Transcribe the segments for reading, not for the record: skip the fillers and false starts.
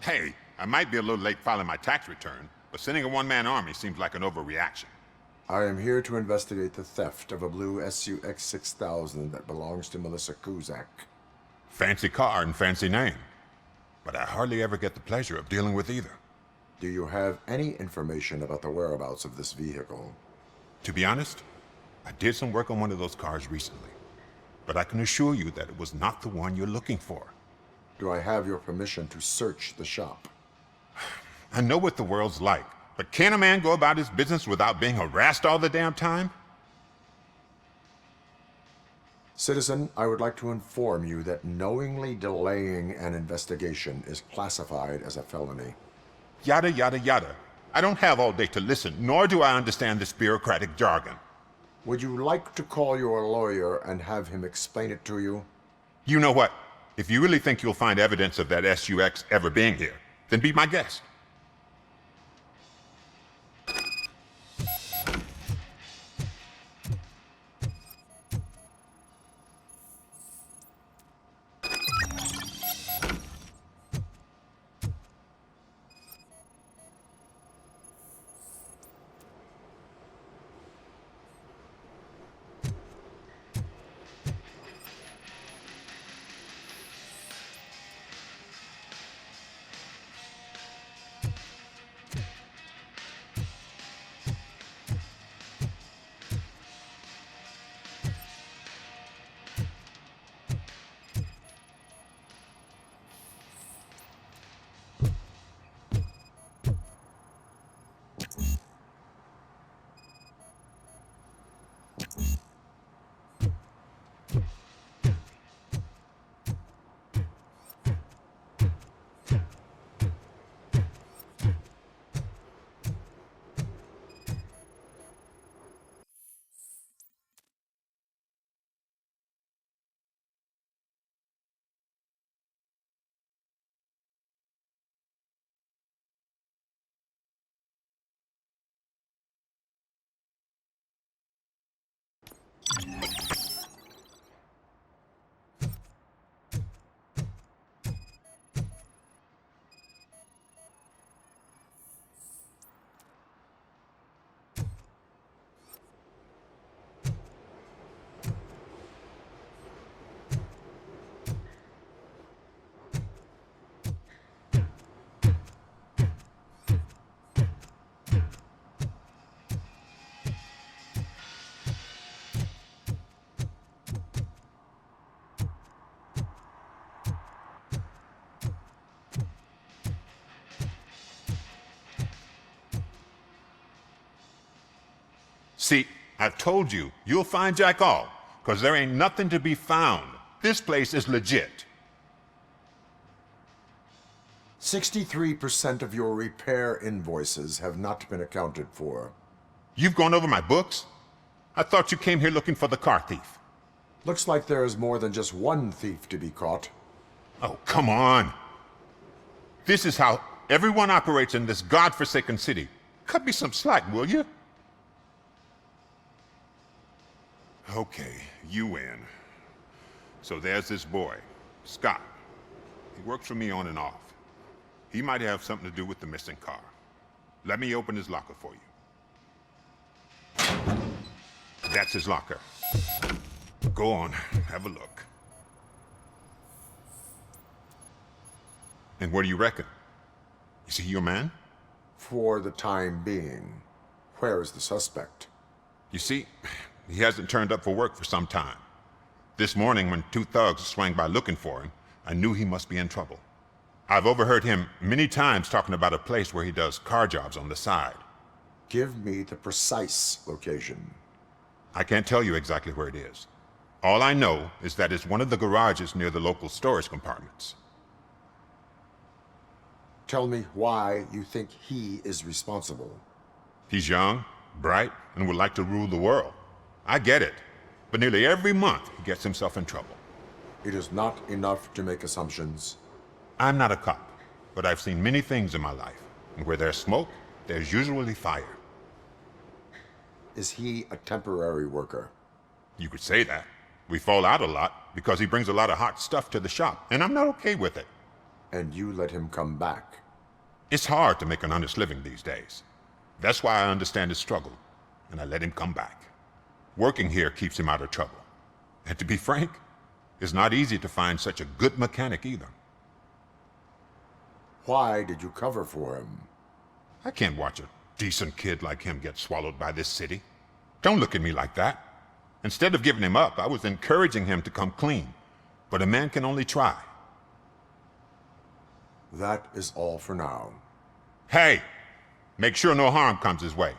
Hey, I might be a little late filing my tax return, but sending a one-man army seems like an overreaction. I am here to investigate the theft of a blue SUX 6000 that belongs to Melissa Kuzak. Fancy car and fancy name. But I hardly ever get the pleasure of dealing with either. Do you have any information about the whereabouts of this vehicle? To be honest, I did some work on one of those cars recently. But I can assure you that it was not the one you're looking for. Do I have your permission to search the shop? I know what the world's like, but can a man go about his business without being harassed all the damn time? Citizen, I would like to inform you that knowingly delaying an investigation is classified as a felony. Yada, yada, yada. I don't have all day to listen, nor do I understand this bureaucratic jargon. Would you like to call your lawyer and have him explain it to you? You know what? If you really think you'll find evidence of that SUX ever being here, then be my guest. See, I've told you, you'll find Jack All, because there ain't nothing to be found. This place is legit. 63% of your repair invoices have not been accounted for. You've gone over my books? I thought you came here looking for the car thief. Looks like there is more than just one thief to be caught. Oh, come on. This is how everyone operates in this godforsaken city. Cut me some slack, will you? Okay, you win. So there's this boy, Scott. He works for me on and off. He might have something to do with the missing car. Let me open his locker for you. That's his locker. Go on, have a look. And what do you reckon? Is he your man? For the time being. Where is the suspect? You see, he hasn't turned up for work for some time. This morning, when two thugs swang by looking for him, I knew he must be in trouble. I've overheard him many times talking about a place where he does car jobs on the side. Give me the precise location. I can't tell you exactly where it is. All I know is that it's one of the garages near the local storage compartments. Tell me why you think he is responsible. He's young, bright, and would like to rule the world. I get it, but nearly every month he gets himself in trouble. It is not enough to make assumptions. I'm not a cop, but I've seen many things in my life, and where there's smoke, there's usually fire. Is he a temporary worker? You could say that. We fall out a lot because he brings a lot of hot stuff to the shop, and I'm not okay with it. and you let him come back. It's hard to make an honest living these days. That's why I understand his struggle, and I let him come back. Working here keeps him out of trouble. And to be frank, it's not easy to find such a good mechanic either. Why did you cover for him? I can't watch a decent kid like him get swallowed by this city. Don't look at me like that. Instead of giving him up, I was encouraging him to come clean. But a man can only try. That is all for now. Hey, make sure no harm comes his way.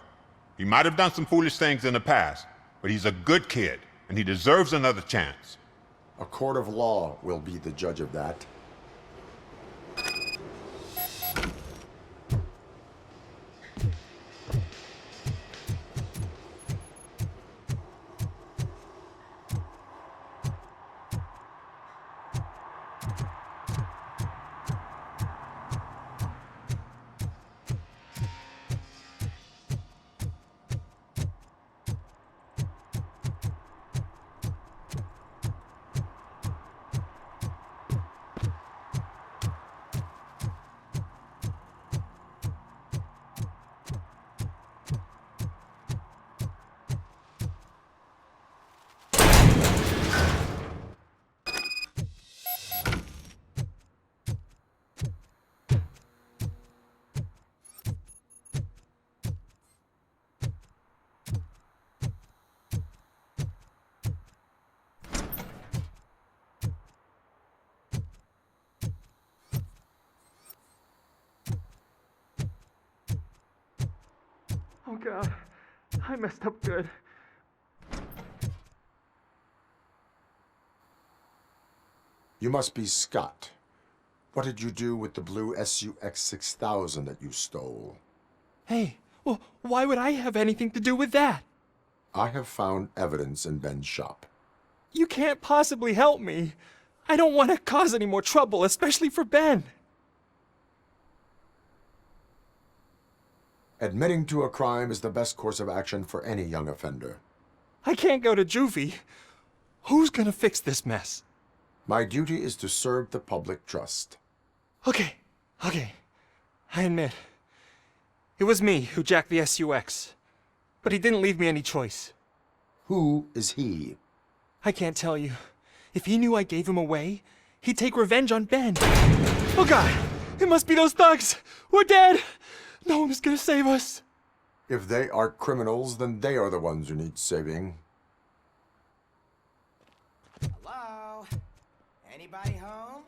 He might have done some foolish things in the past, but he's a good kid, and he deserves another chance. A court of law will be the judge of that. Oh God, I messed up good. You must be Scott. What did you do with the blue SUX 6000 that you stole? Hey, well, why would I have anything to do with that? I have found evidence in Ben's shop. You can't possibly help me. I don't want to cause any more trouble, especially for Ben. Admitting to a crime is the best course of action for any young offender. I can't go to juvie. Who's gonna fix this mess? My duty is to serve the public trust. Okay. I admit. It was me who jacked the SUX. But he didn't leave me any choice. Who is he? I can't tell you. If he knew I gave him away, he'd take revenge on Ben. Oh God! It must be those thugs! We're dead! No one is gonna save us. If they are criminals, then they are the ones who need saving. Hello? Anybody home?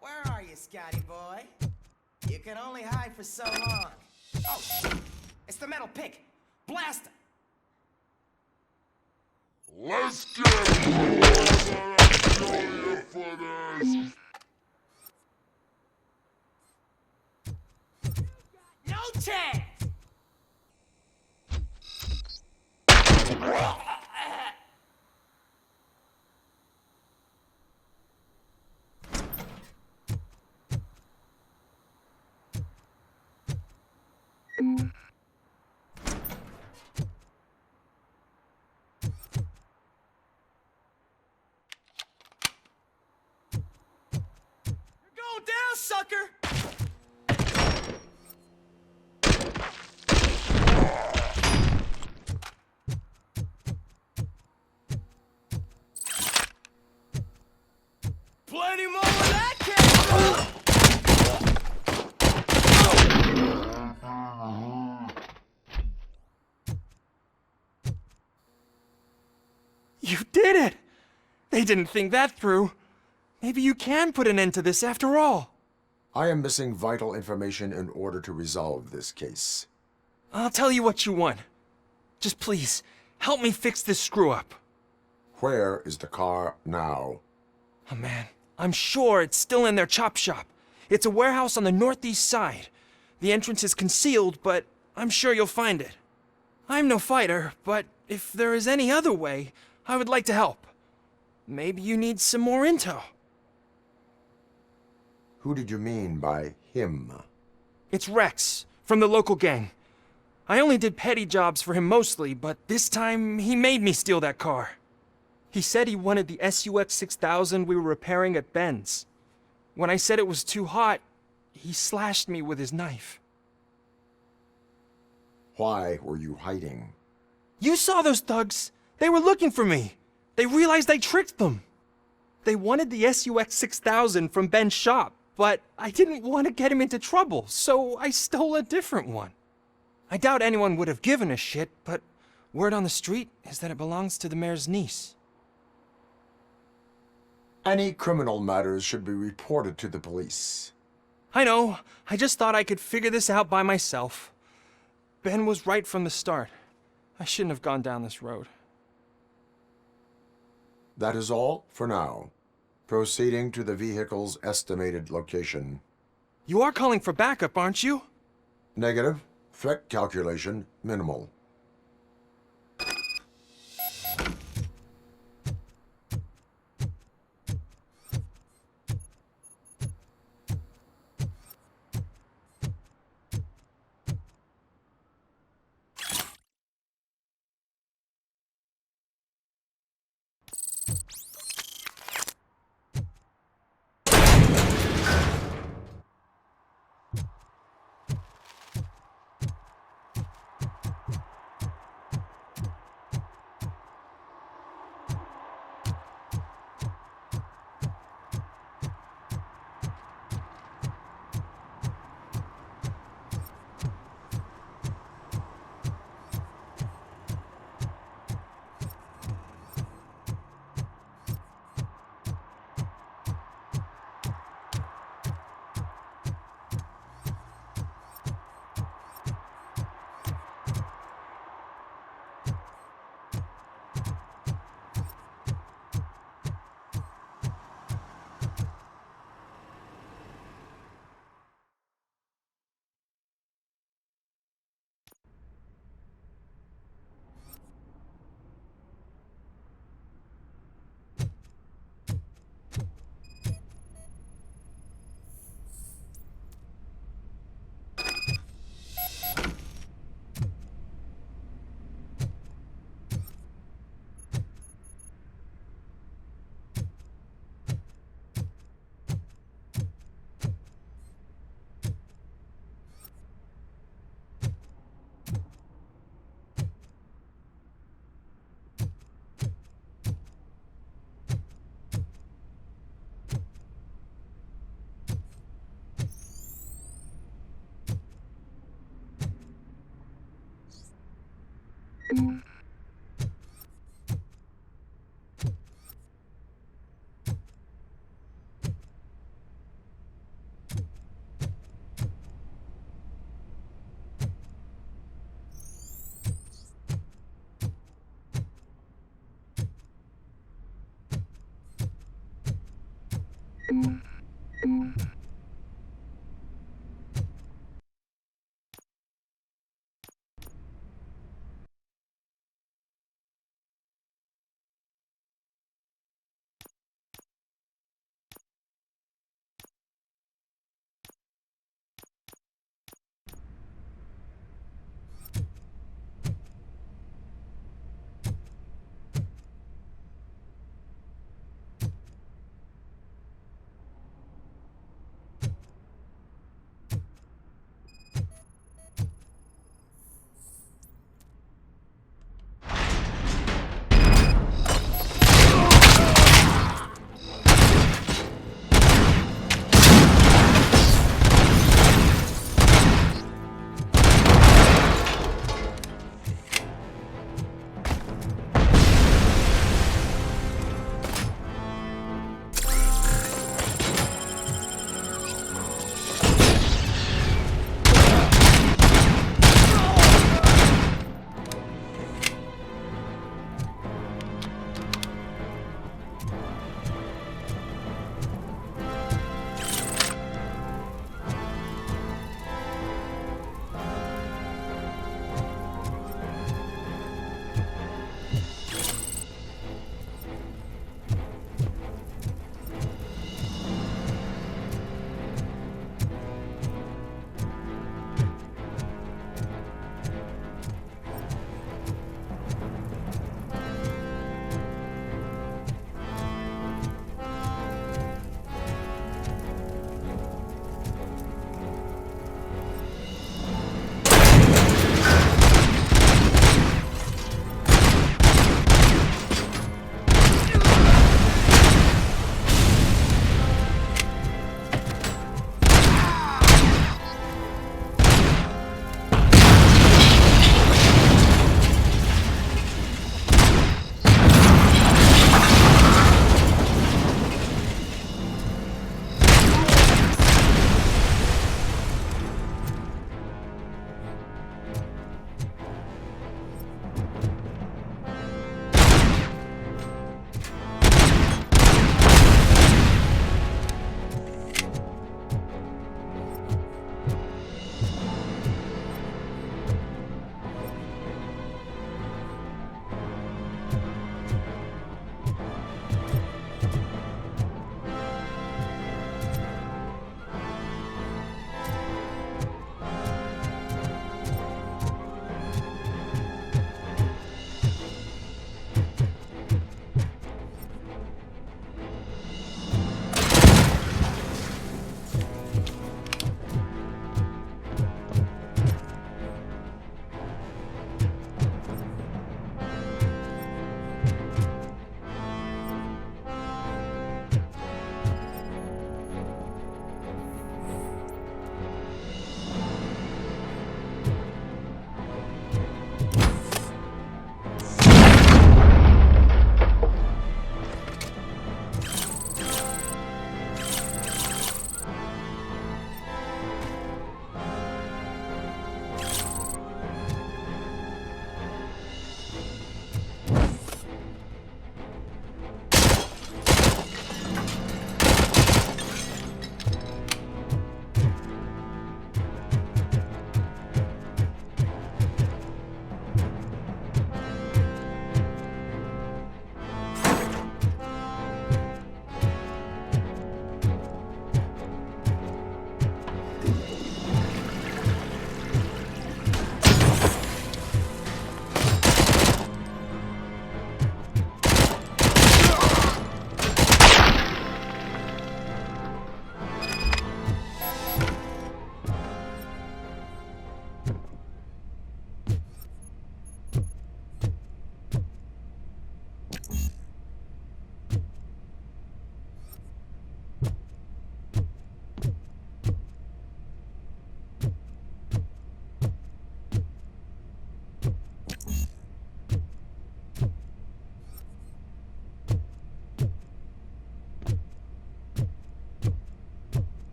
Where are you, Scotty boy? You can only hide for so long. Oh, it's the metal pick. Blast him! Let's get it! I'm kill you for this! No chance! You're going down, sucker! Plenty more of that, Captain! You did it! They didn't think that through. Maybe you can put an end to this after all. I am missing vital information in order to resolve this case. I'll tell you what you want. Just please, help me fix this screw-up. Where is the car now? Oh man, I'm sure it's still in their chop shop. It's a warehouse on the northeast side. The entrance is concealed, but I'm sure you'll find it. I'm no fighter, but if there is any other way, I would like to help. Maybe you need some more intel. Who did you mean by him? It's Rex, from the local gang. I only did petty jobs for him mostly, but this time he made me steal that car. He said he wanted the SUX 6000 we were repairing at Ben's. When I said it was too hot, he slashed me with his knife. Why were you hiding? You saw those thugs! They were looking for me! They realized I tricked them! They wanted the SUX 6000 from Ben's shop, but I didn't want to get him into trouble, so I stole a different one. I doubt anyone would have given a shit, but word on the street is that it belongs to the mayor's niece. Any criminal matters should be reported to the police. I know, I just thought I could figure this out by myself. Ben was right from the start. I shouldn't have gone down this road. That is all for now. Proceeding to the vehicle's estimated location. You are calling for backup, aren't you? Negative. Threat calculation minimal.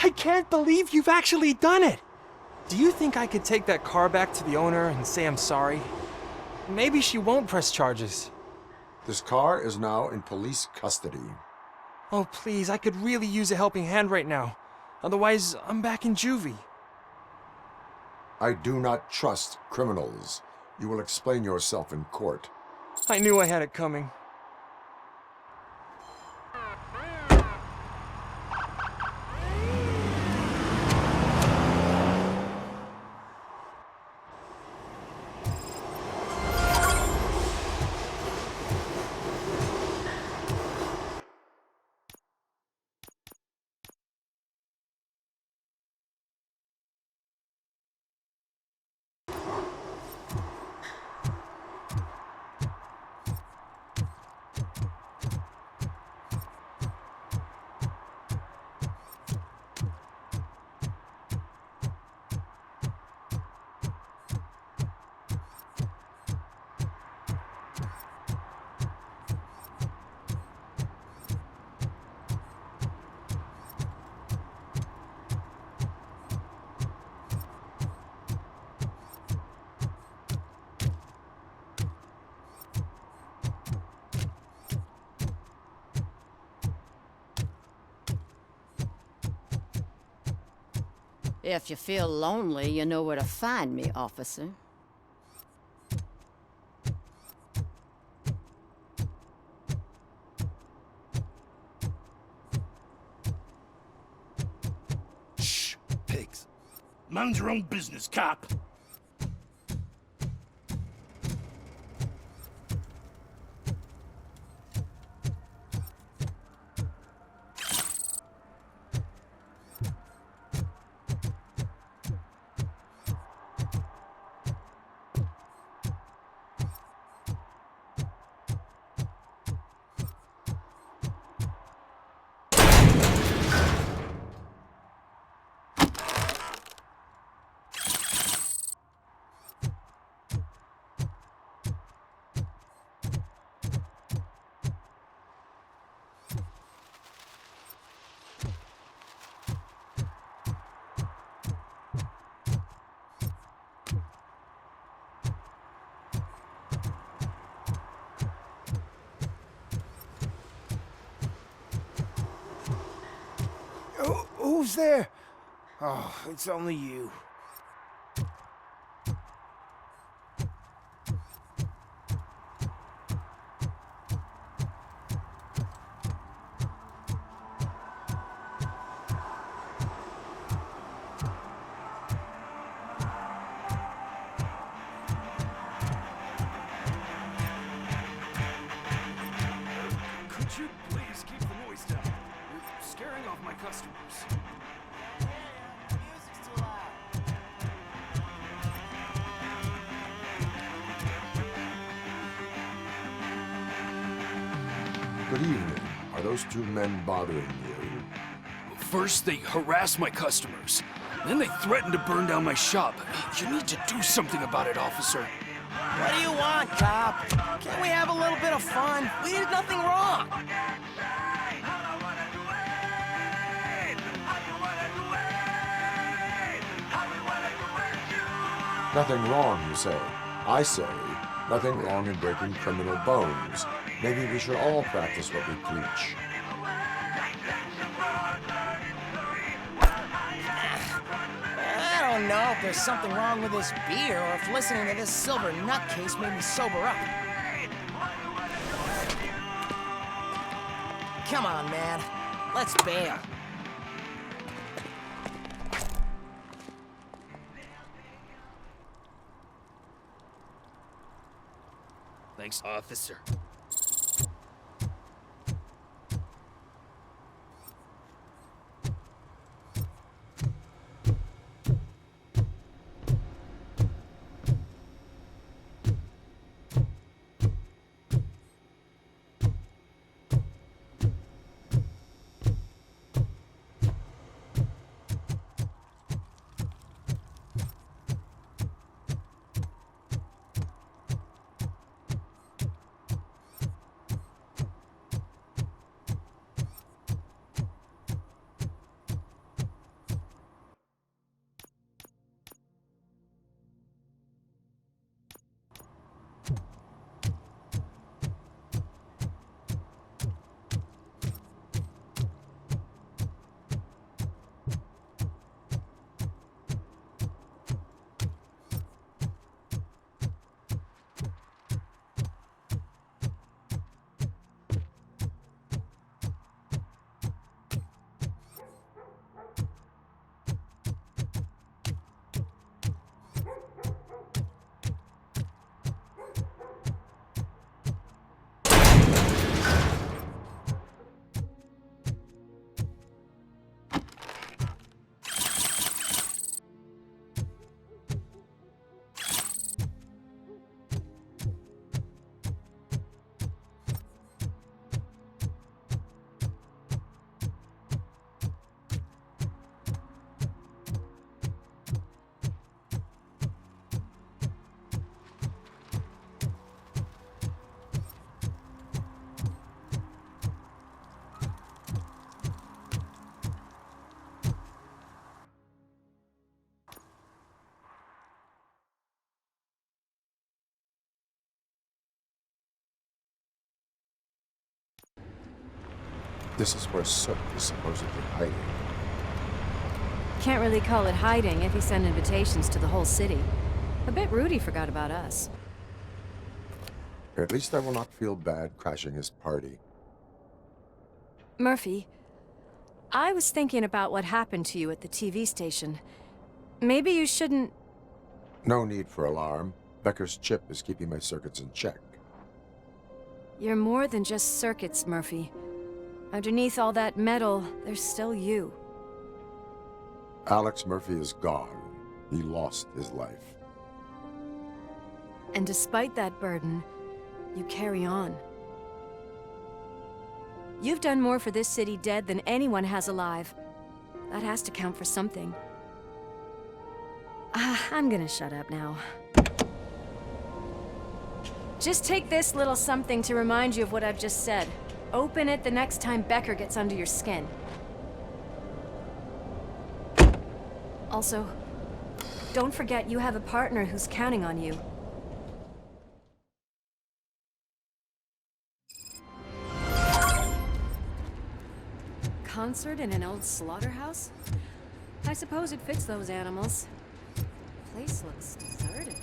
I can't believe you've actually done it! Do you think I could take that car back to the owner and say I'm sorry? Maybe she won't press charges. This car is now in police custody. Oh, please, I could really use a helping hand right now. Otherwise, I'm back in juvie. I do not trust criminals. You will explain yourself in court. I knew I had it coming. If you feel lonely, you know where to find me, officer. Shh, pigs. Mind your own business, cop. Who's there? Oh, it's only you. Could you please keep the noise down? You're scaring off my customers. Music's too loud. Good evening. Are those two men bothering you? First, they harass my customers. Then they threaten to burn down my shop. You need to do something about it, officer. What do you want, cop? Can't we have a little bit of fun? We did nothing wrong. Nothing wrong, you say. I say, nothing wrong in breaking criminal bones. Maybe we should all practice what we preach. I don't know if there's something wrong with this beer or if listening to this silver nutcase made me sober up. Come on, man. Let's bail. Thanks, officer. This is where Soot is supposedly hiding. Can't really call it hiding if he sent invitations to the whole city. A bit rude he forgot about us. At least I will not feel bad crashing his party. Murphy, I was thinking about what happened to you at the TV station. Maybe you shouldn't... No need for alarm. Becker's chip is keeping my circuits in check. You're more than just circuits, Murphy. Underneath all that metal, there's still you. Alex Murphy is gone. He lost his life. And despite that burden, you carry on. You've done more for this city dead than anyone has alive. That has to count for something. I'm gonna shut up now. Just take this little something to remind you of what I've just said. Open it the next time Becker gets under your skin. Also, don't forget you have a partner who's counting on you. Concert in an old slaughterhouse? I suppose it fits those animals. Place looks deserted.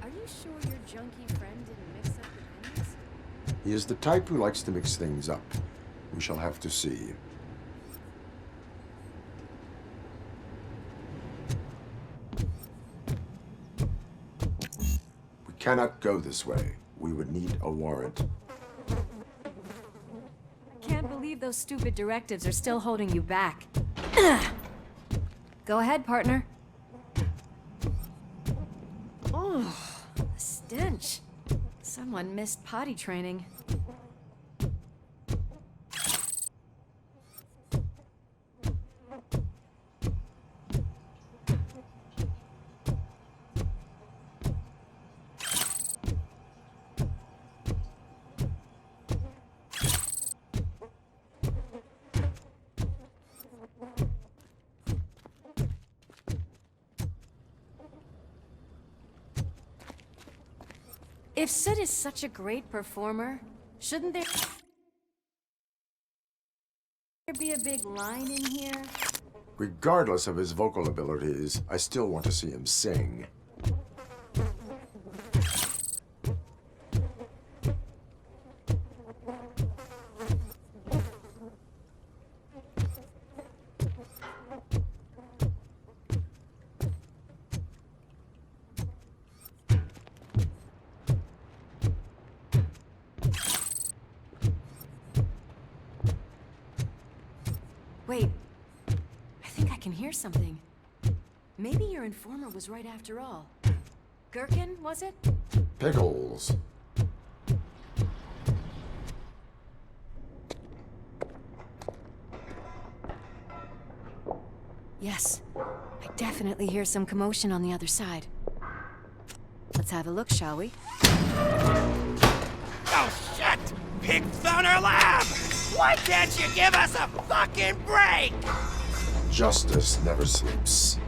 Are you sure your junkie friend didn't mix up the things? He is the type who likes to mix things up. We shall have to see. We cannot go this way. We would need a warrant. Can't believe those stupid directives are still holding you back. Go ahead, partner. Oh, the stench. Someone missed potty training. If Sid is such a great performer, shouldn't there be a big line in here? Regardless of his vocal abilities, I still want to see him sing. Wait, I think I can hear something. Maybe your informer was right after all. Gherkin, was it? Pickles. Yes, I definitely hear some commotion on the other side. Let's have a look, shall we? Oh, shit! Pigs on our lab! Why can't you give us a fucking break? Justice never sleeps.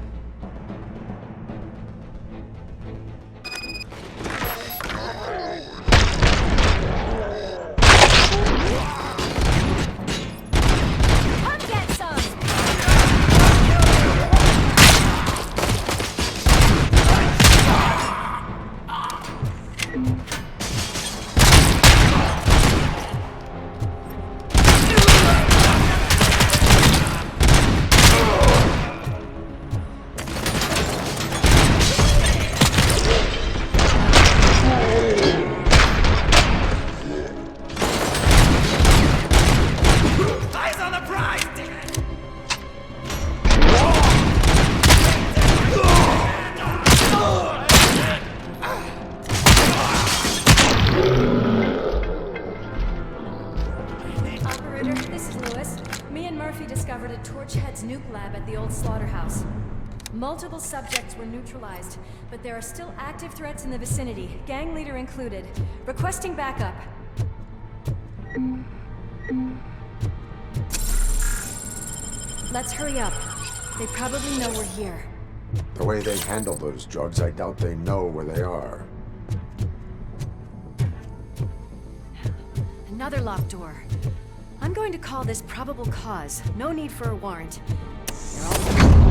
Come get some! Eyes on the prize, damn it! Operator, this is Lewis. Me and Murphy discovered a Torchhead's nuke lab at the old slaughterhouse. Multiple subjects were neutralized, but there are still active threats in the vicinity, gang leader included. Requesting backup. Let's hurry up. They probably know we're here. The way they handle those drugs, I doubt they know where they are. Another locked door. I'm going to call this probable cause. No need for a warrant. You're all...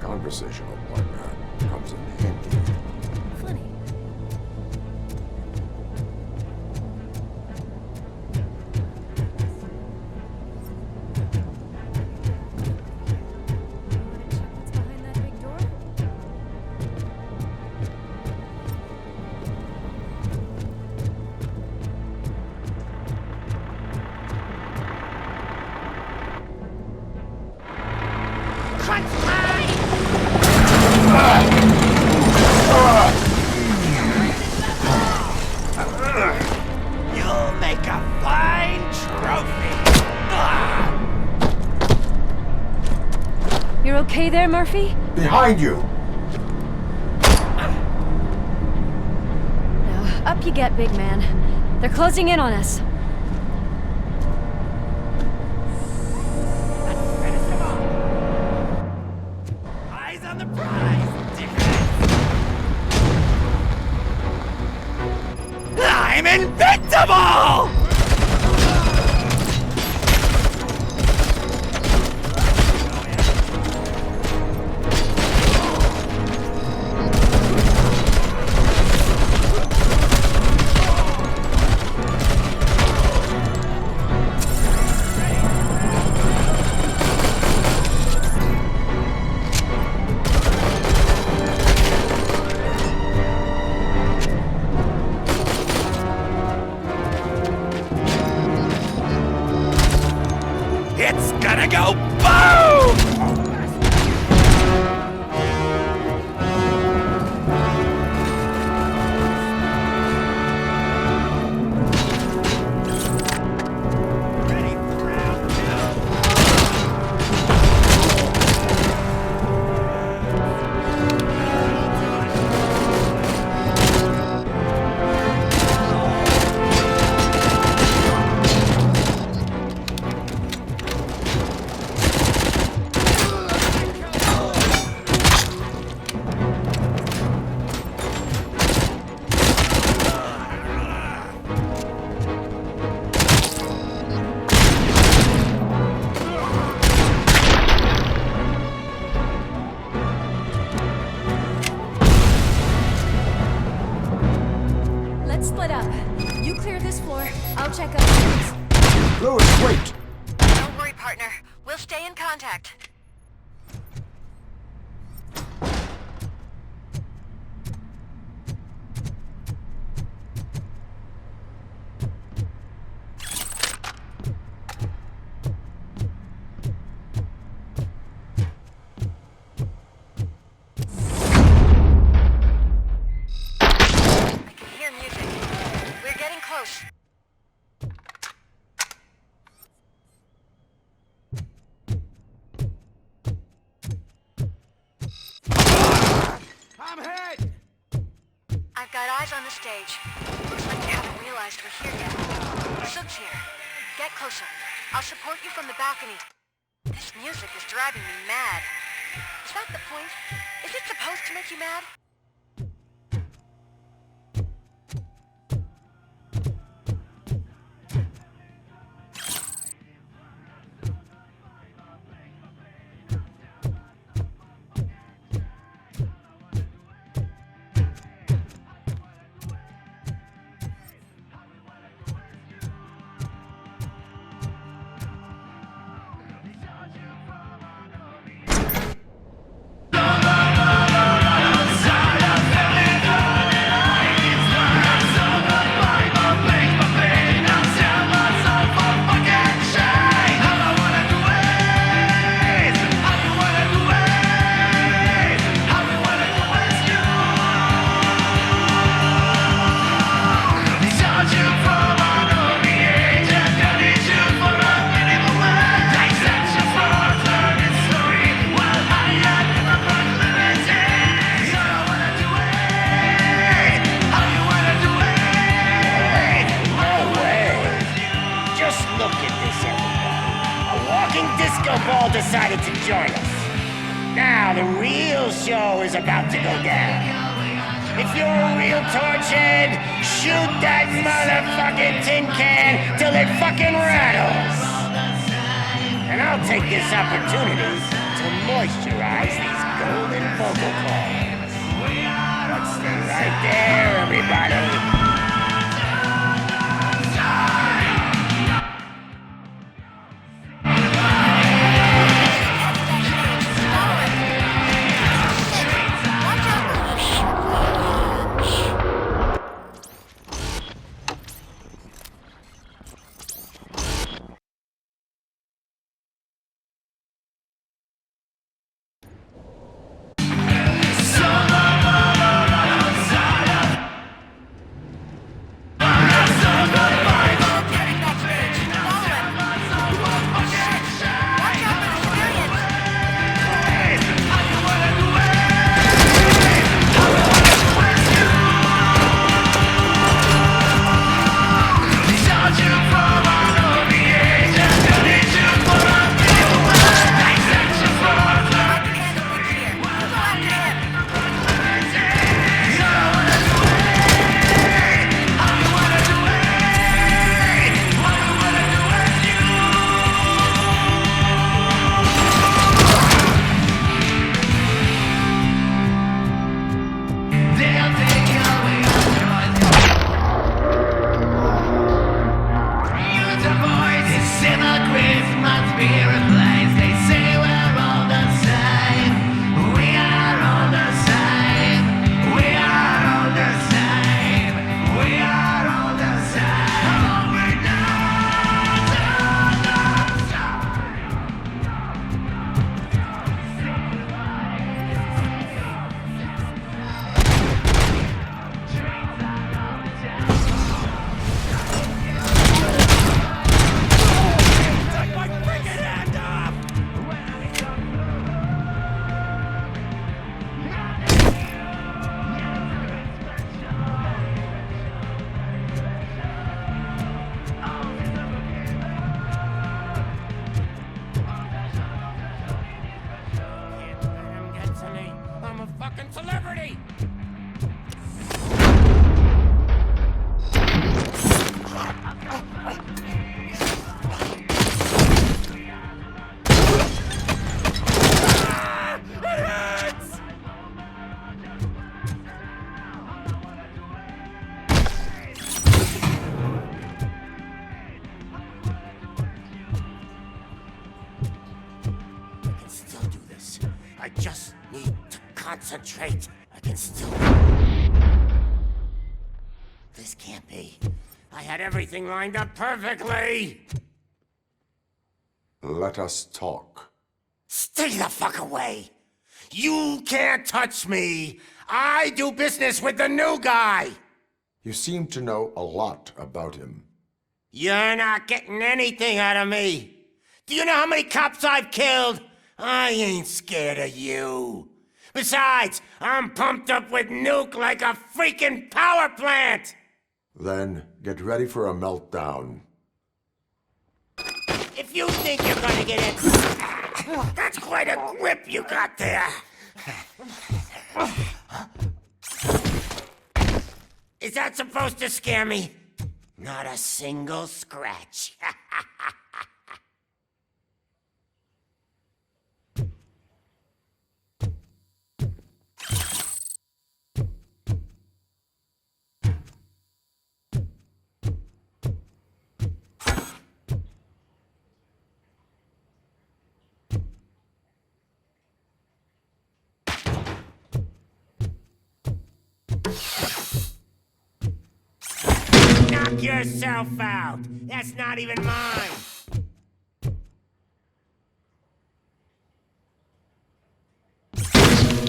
conversational partner comes in handy. Funny. What's behind that big door? You'll make a fine trophy. You're okay there, Murphy? Behind you! Now, up you get, big man. They're closing in on us. Finish him off. Eyes on the prize, dickhead. I'm invincible! It's gonna go boom! Ready for round two? Louis, wait! Don't worry, partner. We'll stay in contact. I can hear music. We're getting close. I'm hit! I've got eyes on the stage. Looks like they haven't realized we're here yet. Sook's here. Get closer. I'll support you from the balcony. This music is driving me mad. Is that the point? Is it supposed to make you mad? Decided to join us. Now the real show is about to go down. If you're a real torchhead, shoot that motherfucking tin can till it fucking rattles. And I'll take this opportunity to moisturize these golden vocal cords. Let's stay right there, everybody. My freaking head! I just need to concentrate. I can still... This can't be. I had everything lined up perfectly! Let us talk. Stay the fuck away! You can't touch me! I do business with the new guy! You seem to know a lot about him. You're not getting anything out of me! Do you know how many cops I've killed? I ain't scared of you. Besides, I'm pumped up with nuke like a freaking power plant! Then get ready for a meltdown. If you think you're gonna get it... That's quite a grip you got there. Is that supposed to scare me? Not a single scratch. Knock yourself out. That's not even mine.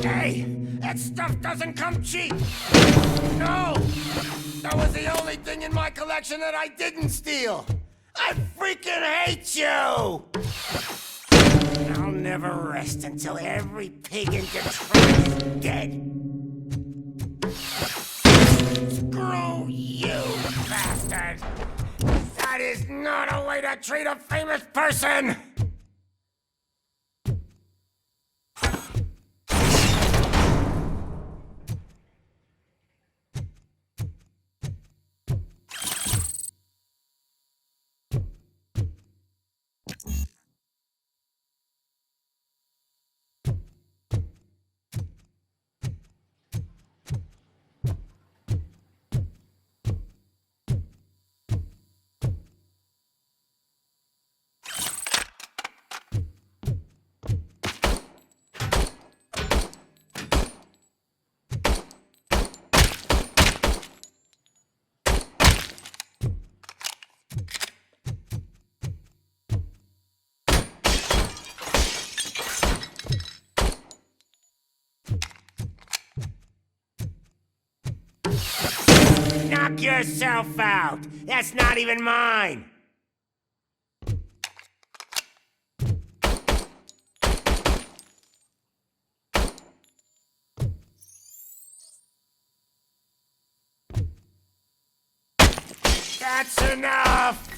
Hey, that stuff doesn't come cheap. No, that was the only thing in my collection that I didn't steal. I freaking hate you. I'll never rest until every pig in Detroit is dead. Screw you, bastard! That is not a way to treat a famous person! Knock yourself out! That's not even mine! That's enough!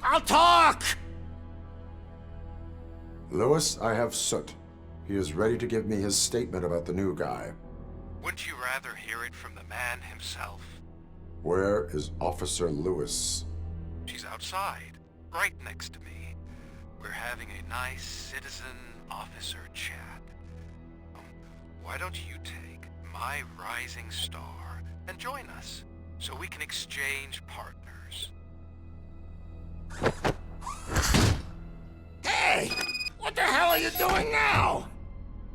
I'll talk! Lewis, I have Soot. He is ready to give me his statement about the new guy. Wouldn't you rather hear it from the man himself? Where is Officer Lewis? She's outside, right next to me. We're having a nice citizen-officer chat. Why don't you take my rising star and join us, so we can exchange partners? Hey! What the hell are you doing now?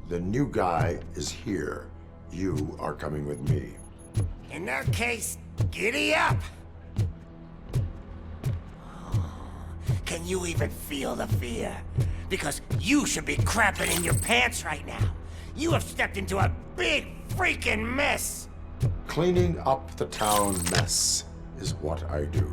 The new guy is here. You are coming with me. In that case, giddy up! Can you even feel the fear? Because you should be crapping in your pants right now. You have stepped into a big freaking mess! Cleaning up the town mess is what I do.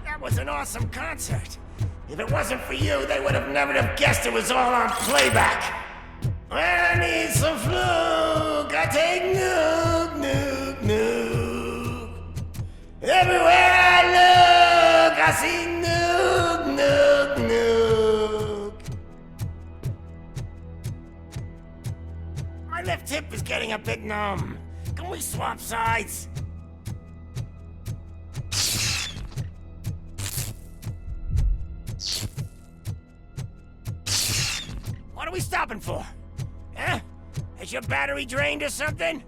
That was an awesome concert. If it wasn't for you, they would have never have guessed it was all on playback. I need some fluke. I take nuke, nuke, nuke. Everywhere I look, I see nuke, nuke, nuke. My left hip is getting a bit numb. Can we swap sides? What are we stopping for? Huh? Is your battery drained or something?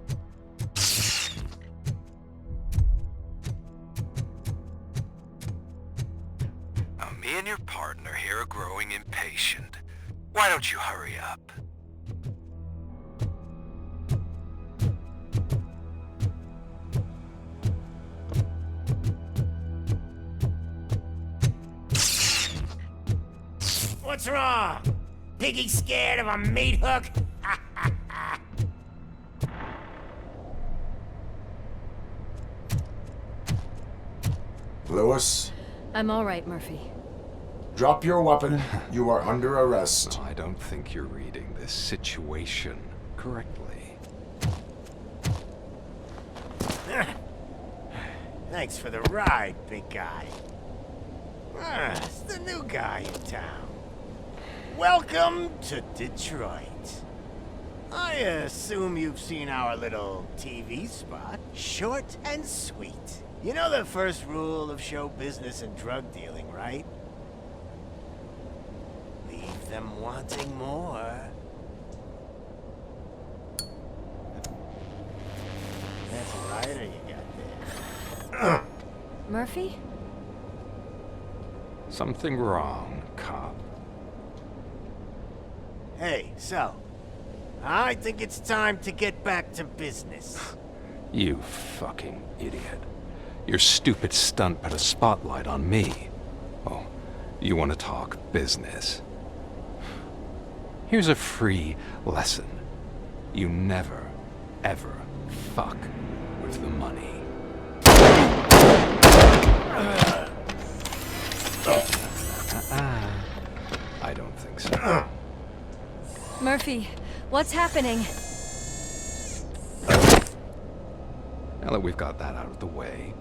Now, me and your partner here are growing impatient. Why don't you hurry up? What's wrong? Piggy scared of a meat hook? Lewis, I'm all right, Murphy. drop your weapon. You are under arrest. I don't think you're reading this situation correctly. Thanks for the ride, big guy. It's the new guy in town. Welcome to Detroit. I assume you've seen our little TV spot. Short and sweet. You know the first rule of show business and drug dealing, right? Leave them wanting more. That's a lighter you got there. Murphy? Something wrong, cop. Hey, so, I think it's time to get back to business. You fucking idiot. Your stupid stunt put a spotlight on me. Oh, you want to talk business? Here's a free lesson. You never, ever fuck with the money. I don't think so. Murphy, what's happening? Now that we've got that out of the way,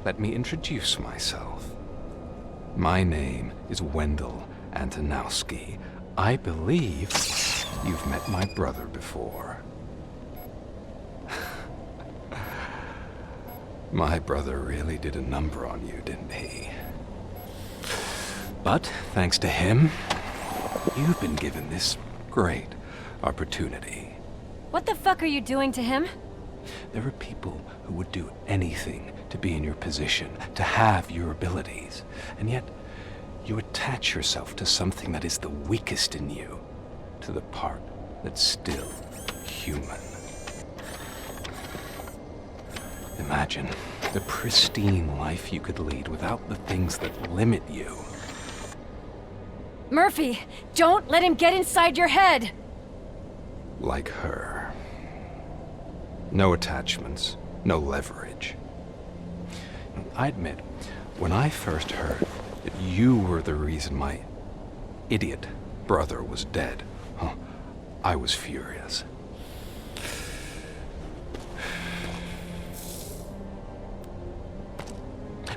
let me introduce myself. My name is Wendell Antonowski. I believe you've met my brother before. My brother really did a number on you, didn't he? But thanks to him, you've been given this great opportunity. What the fuck are you doing to him? There are people who would do anything to be in your position, to have your abilities, and yet you attach yourself to something that is the weakest in you, to the part that's still human. Imagine the pristine life you could lead without the things that limit you. Murphy, don't let him get inside your head! Like her. No attachments, no leverage. I admit, when I first heard that you were the reason my idiot brother was dead, I was furious.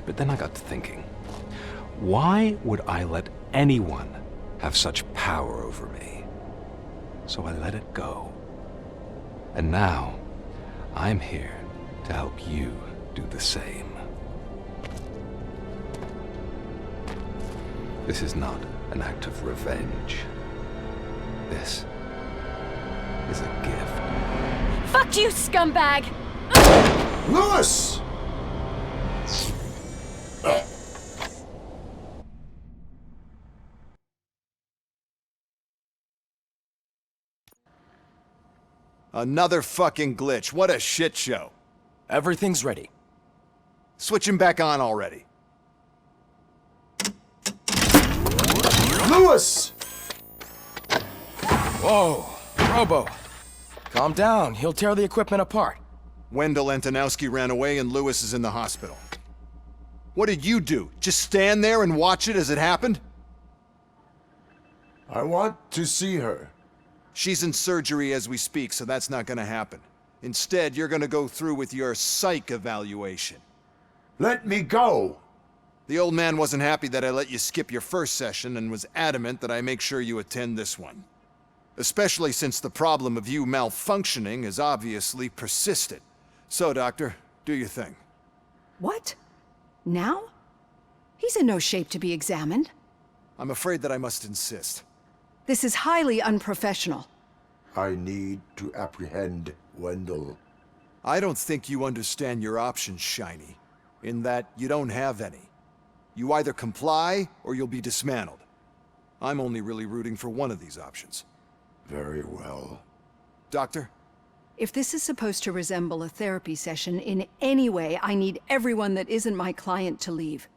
But then I got to thinking, why would I let anyone have such power over me? So I let it go. And now, I'm here to help you do the same. This is not an act of revenge. This is a gift. Fuck you, scumbag! Lewis! Another fucking glitch. What a shit show. Everything's ready. Switch him back on already. Lewis! Whoa, Robo. Calm down. He'll tear the equipment apart. Wendell Antonowski ran away and Lewis is in the hospital. What did you do? Just stand there and watch it as it happened? I want to see her. She's in surgery as we speak, so that's not gonna happen. Instead, you're gonna go through with your psych evaluation. Let me go! The old man wasn't happy that I let you skip your first session and was adamant that I make sure you attend this one. Especially since the problem of you malfunctioning has obviously persisted. So, Doctor, do your thing. What? Now? He's in no shape to be examined. I'm afraid that I must insist. This is highly unprofessional. I need to apprehend Wendell. I don't think you understand your options, Shiny, in that you don't have any. You either comply, or you'll be dismantled. I'm only really rooting for one of these options. Very well. Doctor? If this is supposed to resemble a therapy session in any way, I need everyone that isn't my client to leave.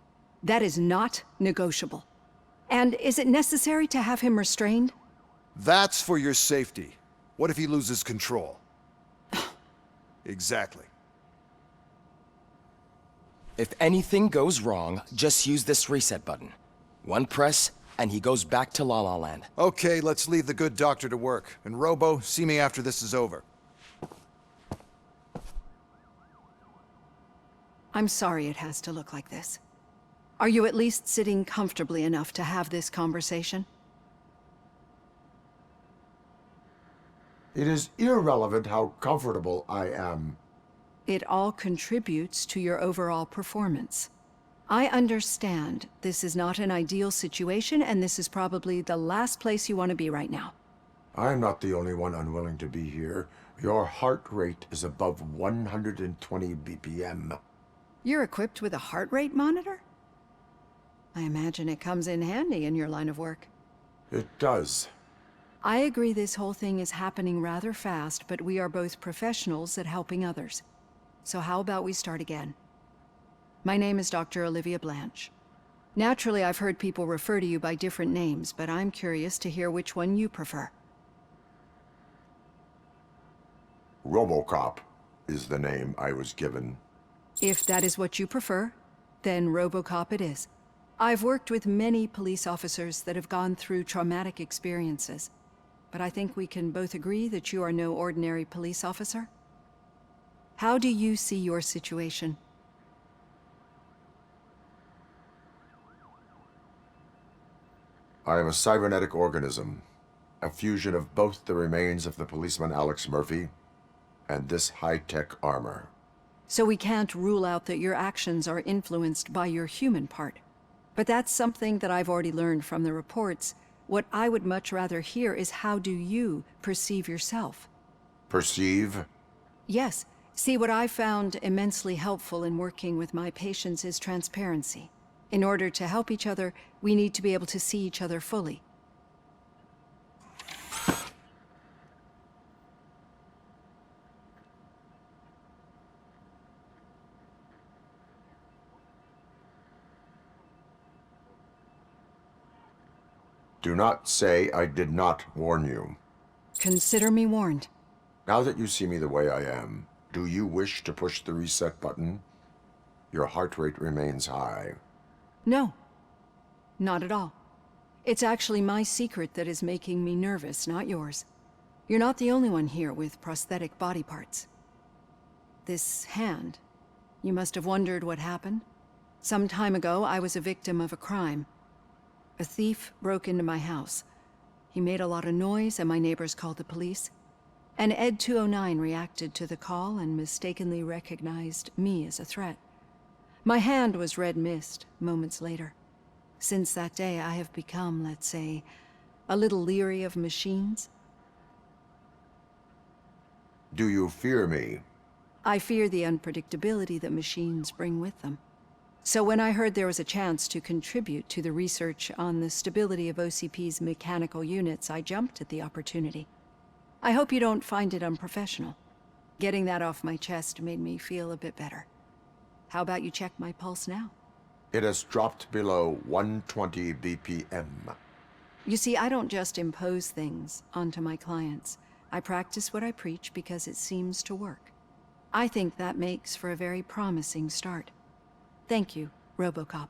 That is not negotiable. And is it necessary to have him restrained? That's for your safety. What if he loses control? Exactly. If anything goes wrong, just use this reset button. One press, and he goes back to La La Land. Okay, let's leave the good doctor to work. And Robo, see me after this is over. I'm sorry it has to look like this. Are you at least sitting comfortably enough to have this conversation? It is irrelevant how comfortable I am. It all contributes to your overall performance. I understand this is not an ideal situation, and this is probably the last place you want to be right now. I'm not the only one unwilling to be here. Your heart rate is above 120 BPM. You're equipped with a heart rate monitor? I imagine it comes in handy in your line of work. It does. I agree this whole thing is happening rather fast, but we are both professionals at helping others. So how about we start again? My name is Dr. Olivia Blanche. Naturally, I've heard people refer to you by different names, but I'm curious to hear which one you prefer. Robocop is the name I was given. If that is what you prefer, then Robocop it is. I've worked with many police officers that have gone through traumatic experiences, but I think we can both agree that you are no ordinary police officer. How do you see your situation? I am a cybernetic organism, a fusion of both the remains of the policeman Alex Murphy and this high-tech armor. So we can't rule out that your actions are influenced by your human part. But that's something that I've already learned from the reports. What I would much rather hear is how do you perceive yourself? Perceive? Yes. See, what I found immensely helpful in working with my patients is transparency. In order to help each other, we need to be able to see each other fully. Do not say I did not warn you. Consider me warned. Now that you see me the way I am, do you wish to push the reset button? Your heart rate remains high. No. Not at all. It's actually my secret that is making me nervous, not yours. You're not the only one here with prosthetic body parts. This hand, you must have wondered what happened. Some time ago, I was a victim of a crime. A thief broke into my house. He made a lot of noise and my neighbors called the police. And Ed 209 reacted to the call and mistakenly recognized me as a threat. My hand was red mist moments later. Since that day, I have become, let's say, a little leery of machines. Do you fear me? I fear the unpredictability that machines bring with them. So when I heard there was a chance to contribute to the research on the stability of OCP's mechanical units, I jumped at the opportunity. I hope you don't find it unprofessional. Getting that off my chest made me feel a bit better. How about you check my pulse now? It has dropped below 120 BPM. You see, I don't just impose things onto my clients. I practice what I preach because it seems to work. I think that makes for a very promising start. Thank you, Robocop.